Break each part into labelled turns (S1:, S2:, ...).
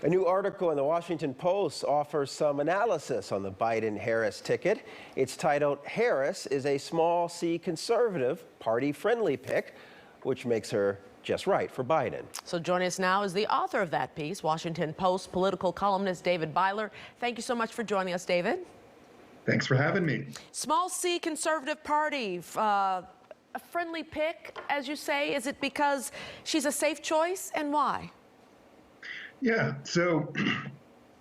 S1: A new article in the Washington Post offers some analysis on the Biden-Harris ticket. It's titled, "Harris is a small C conservative, party-friendly pick," which makes her just right for Biden.
S2: So joining us now is the author of that piece, Washington Post political columnist David Byler. Thank you so much for joining us, David.
S3: Thanks for having me.
S2: Small C conservative party, a friendly pick, as you say. Is it because she's a safe choice, and why?
S3: Yeah, so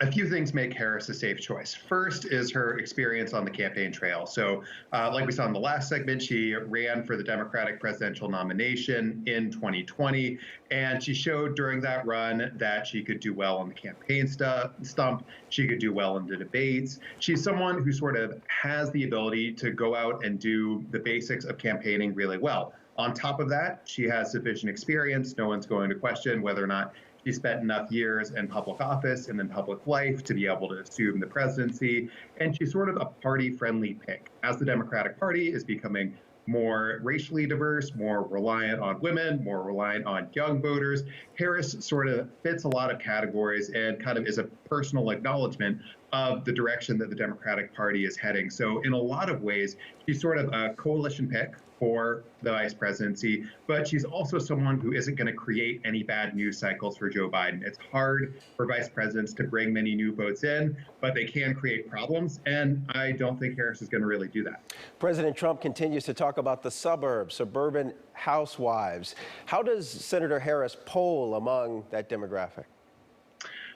S3: a few things make Harris a safe choice. First is her experience on the campaign trail. So like we saw in the last segment, she ran for the Democratic presidential nomination in 2020, and she showed during that run that she could do well on the campaign stump. She could do well in the debates. She's someone who sort of has the ability to go out and do the basics of campaigning really well. On top of that, she has sufficient experience. No one's going to question whether or not she spent enough years in public office and in public life to be able to assume the presidency. And she's sort of a party-friendly pick. As the Democratic Party is becoming more racially diverse, more reliant on women, more reliant on young voters, Harris sort of fits a lot of categories and kind of is a personal acknowledgement of the direction that the Democratic Party is heading. So in a lot of ways, she's sort of a coalition pick for the vice presidency, but she's also someone who isn't going to create any bad news cycles for Joe Biden. It's hard for vice presidents to bring many new votes in, but they can create problems, and I don't think Harris is going to really do that.
S1: President Trump continues to talk about the suburbs, suburban housewives. How does Senator Harris poll among that demographic?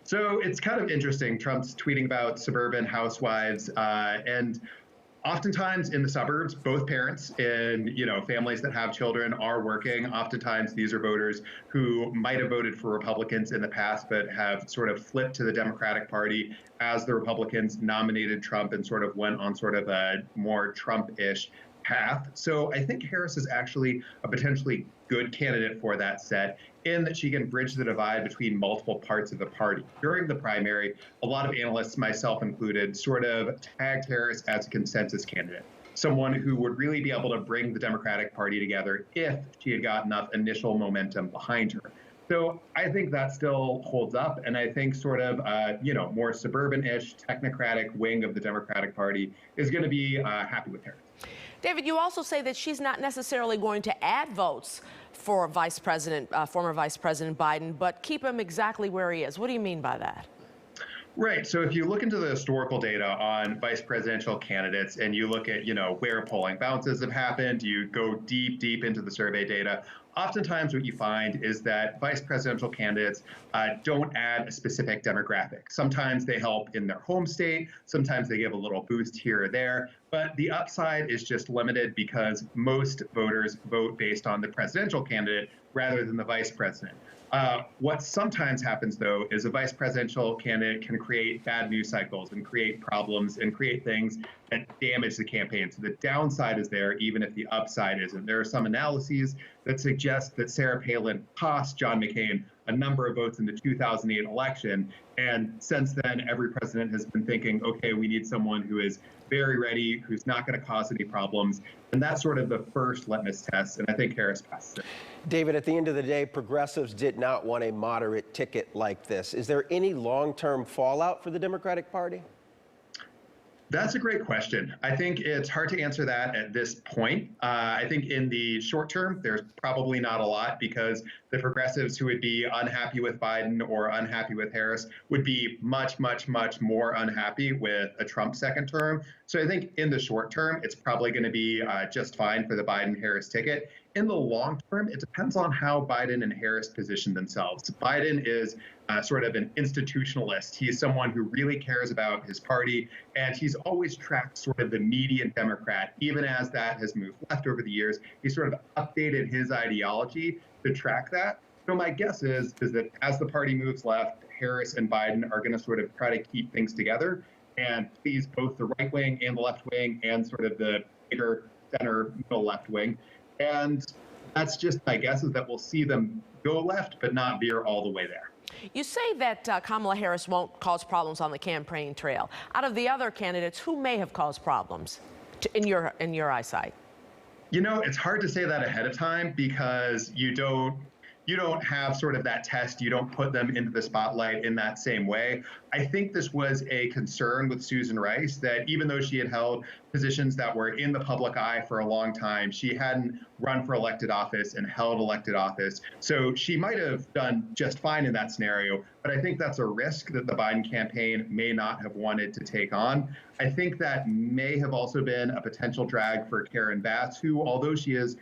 S3: So it's kind of interesting. Trump's tweeting about suburban housewives, and oftentimes in the suburbs, both parents in families that have children are working. Oftentimes these are voters who might have voted for Republicans in the past, but have sort of flipped to the Democratic Party as the Republicans nominated Trump and sort of went on sort of a more Trump-ish path. So I think Harris is actually a potentially good candidate for that set, in that she can bridge the divide between multiple parts of the party. During the primary, a lot of analysts, myself included, sort of tagged Harris as a consensus candidate, someone who would really be able to bring the Democratic Party together if she had got enough initial momentum behind her. So I think that still holds up, and I think sort of, more suburban-ish, technocratic wing of the Democratic Party is going to be happy with Harris.
S2: David, you also say that she's not necessarily going to add votes for former Vice President Biden, but keep him exactly where he is. What do you mean by that?
S3: Right. So if you look into the historical data on vice presidential candidates and you look at, where polling bounces have happened, you go deep into the survey data, oftentimes what you find is that vice presidential candidates don't add a specific demographic. Sometimes they help in their home state. Sometimes they give a little boost here or there. But the upside is just limited because most voters vote based on the presidential candidate rather than the vice president. What sometimes happens, though, is a vice presidential candidate can create bad news cycles and create problems and create things that damage the campaign. So the downside is there, even if the upside isn't. There are some analyses that suggest that Sarah Palin cost John McCain a number of votes in the 2008 election. And since then, every president has been thinking, okay, we need someone who is very ready, who's not going to cause any problems. And that's sort of the first litmus test. And I think Harris passes it.
S1: David, at the end of the day, progressives did not want a moderate ticket like this. Is there any long-term fallout for the Democratic Party?
S3: That's a great question. I think it's hard to answer that at this point. I think in the short term, there's probably not a lot because the progressives who would be unhappy with Biden or unhappy with Harris would be much more unhappy with a Trump second term. So I think in the short term, it's probably going to be just fine for the Biden-Harris ticket. In the long term, it depends on how Biden and Harris position themselves. Biden is sort of an institutionalist. He's someone who really cares about his party, and he's always tracked sort of the median Democrat, even as that has moved left over the years. He sort of updated his ideology to track that. So my guess is that as the party moves left, Harris and Biden are going to sort of try to keep things together and please both the right wing and the left wing and sort of the bigger center middle left wing. And that's just my guess, is that we'll see them go left, but not veer all the way there.
S2: You say that Kamala Harris won't cause problems on the campaign trail. Out of the other candidates, who may have caused problems in your eyesight?
S3: It's hard to say that ahead of time because you don't you don't have sort of that test. You don't put them into the spotlight in that same way. I think this was a concern with Susan Rice that even though she had held positions that were in the public eye for a long time, she hadn't run for elected office and held elected office. So she might have done just fine in that scenario, but I think that's a risk that the Biden campaign may not have wanted to take on. I think that may have also been a potential drag for Karen Bass, who, although she is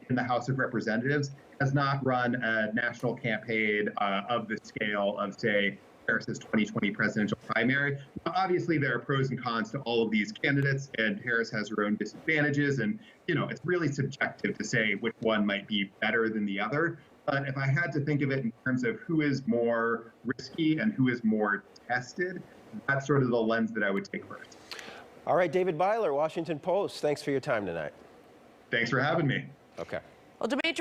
S3: in the House of Representatives, has not run a national campaign of the scale of, say, Harris's 2020 presidential primary. Obviously, there are pros and cons to all of these candidates, and Harris has her own disadvantages. And, it's really subjective to say which one might be better than the other. But if I had to think of it in terms of who is more risky and who is more tested, that's sort of the lens that I would take first.
S1: All right, David Byler, Washington Post. Thanks for your time tonight.
S3: Thanks for having me.
S1: Okay.
S2: Well, Dimitri.